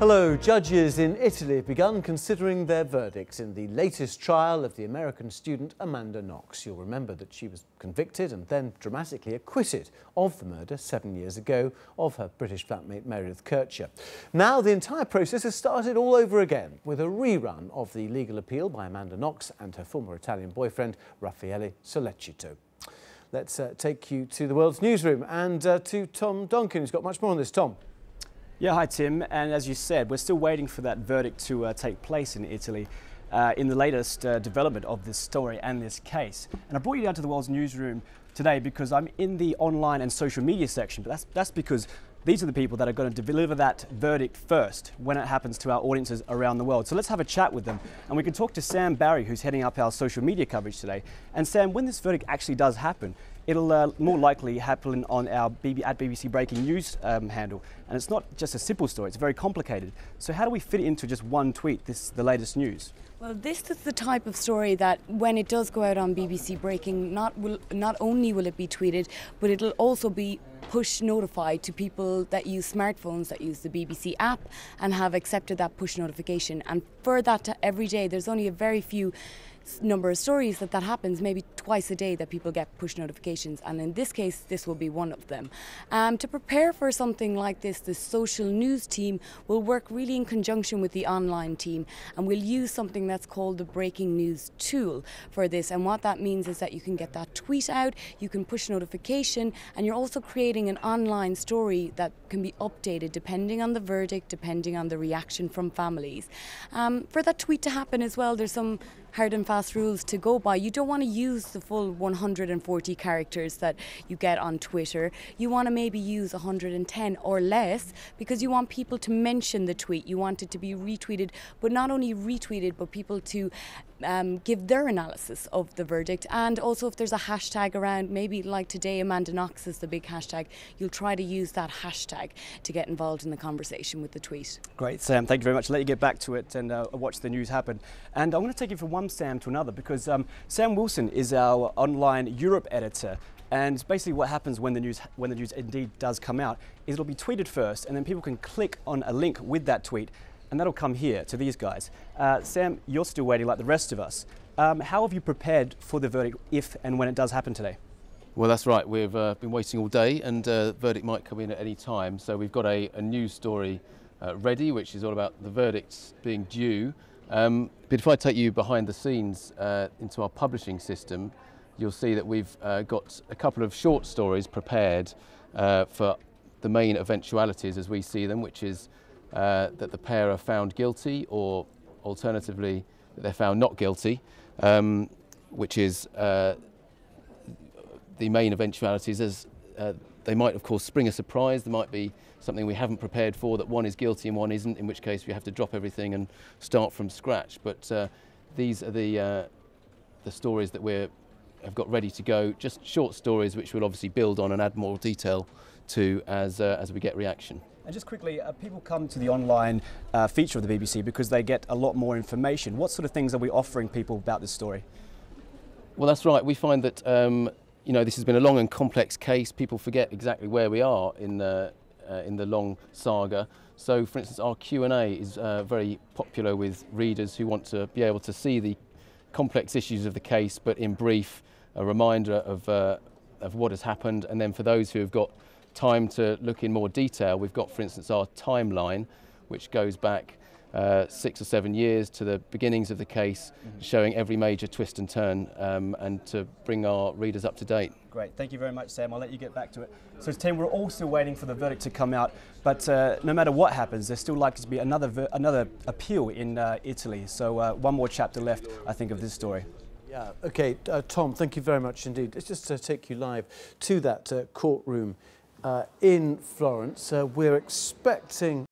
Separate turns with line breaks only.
Hello. Judges in Italy have begun considering their verdicts in the latest trial of the American student Amanda Knox. You'll remember that she was convicted and then dramatically acquitted of the murder 7 years ago of her British flatmate Meredith Kercher. Now the entire process has started all over again with a rerun of the legal appeal by Amanda Knox and her former Italian boyfriend Raffaele Sollecito. Let's take you to the world's newsroom and to Tom Donkin, who's got much more on this. Tom.
Yeah, hi Tim, and as you said, we're still waiting for that verdict to take place in Italy in the latest development of this story and this case. And I brought you down to the world's newsroom today because I'm in the online and social media section, but that's because these are the people that are going to deliver that verdict first when it happens to our audiences around the world. So let's have a chat with them, and we can talk to Sam Barry, who's heading up our social media coverage today. And Sam, when this verdict actually does happen, it'll more likely happen on our BBC Breaking News handle. And it's not just a simple story, it's very complicated. So how do we fit it into just one tweet, the latest news?
Well, this is the type of story that when it does go out on BBC Breaking, not only will it be tweeted, but it'll also be push notified to people that use smartphones that use the BBC app and have accepted that push notification. And for that every day, there's only a very few number of stories that happens, maybe twice a day that people get push notifications, and in this case this will be one of them. To prepare for something like this, the social news team will work really in conjunction with the online team, and we'll use something that's called the breaking news tool for this. And what that means is that you can get that tweet out, you can push notification, and you're also creating an online story that can be updated depending on the verdict, depending on the reaction from families. For that tweet to happen as well, there's some hard and fast rules to go by. You don't want to use the full 140 characters that you get on Twitter. You want to maybe use 110 or less because you want people to mention the tweet. You want it to be retweeted, but not only retweeted, but people to give their analysis of the verdict. And also if there's a hashtag around, maybe like today Amanda Knox is the big hashtag, you'll try to use that hashtag to get involved in the conversation with the tweet.
Great, Sam, thank you very much. I'll let you get back to it and watch the news happen. And I'm going to take you from one Sam to another because Sam Wilson is our online Europe editor. And basically what happens when the news indeed does come out is it'll be tweeted first, and then people can click on a link with that tweet, and that'll come here to these guys. Sam, you're still waiting like the rest of us. How have you prepared for the verdict if and when it does happen today?
Well, that's right. We've been waiting all day, and the verdict might come in at any time. So we've got a news story ready, which is all about the verdicts being due. But if I take you behind the scenes into our publishing system, you'll see that we've got a couple of short stories prepared for the main eventualities as we see them, which is that the pair are found guilty, or alternatively that they're found not guilty, which is the main eventualities. As they might of course spring a surprise, there might be something we haven't prepared for, that one is guilty and one isn't, in which case we have to drop everything and start from scratch. But these are the stories that have got ready to go, just short stories which we'll obviously build on and add more detail to as we get reaction.
And just quickly, people come to the online feature of the BBC because they get a lot more information. What sort of things are we offering people about this story?
Well, that's right. We find that this has been a long and complex case. People forget exactly where we are in the long saga. So, for instance, our Q&A is very popular with readers who want to be able to see the complex issues of the case, but in brief, a reminder of what has happened. And then for those who have got time to look in more detail, we've got, for instance, our timeline, which goes back 6 or 7 years to the beginnings of the case, showing every major twist and turn, and to bring our readers up to date.
Great, thank you very much, Sam. I'll let you get back to it. So, Tim, we're all still waiting for the verdict to come out, but no matter what happens, there's still likely to be another appeal in Italy. So, one more chapter left, I think, of this story.
Yeah. Okay, Tom, thank you very much indeed. Let's just take you live to that courtroom in Florence. We're expecting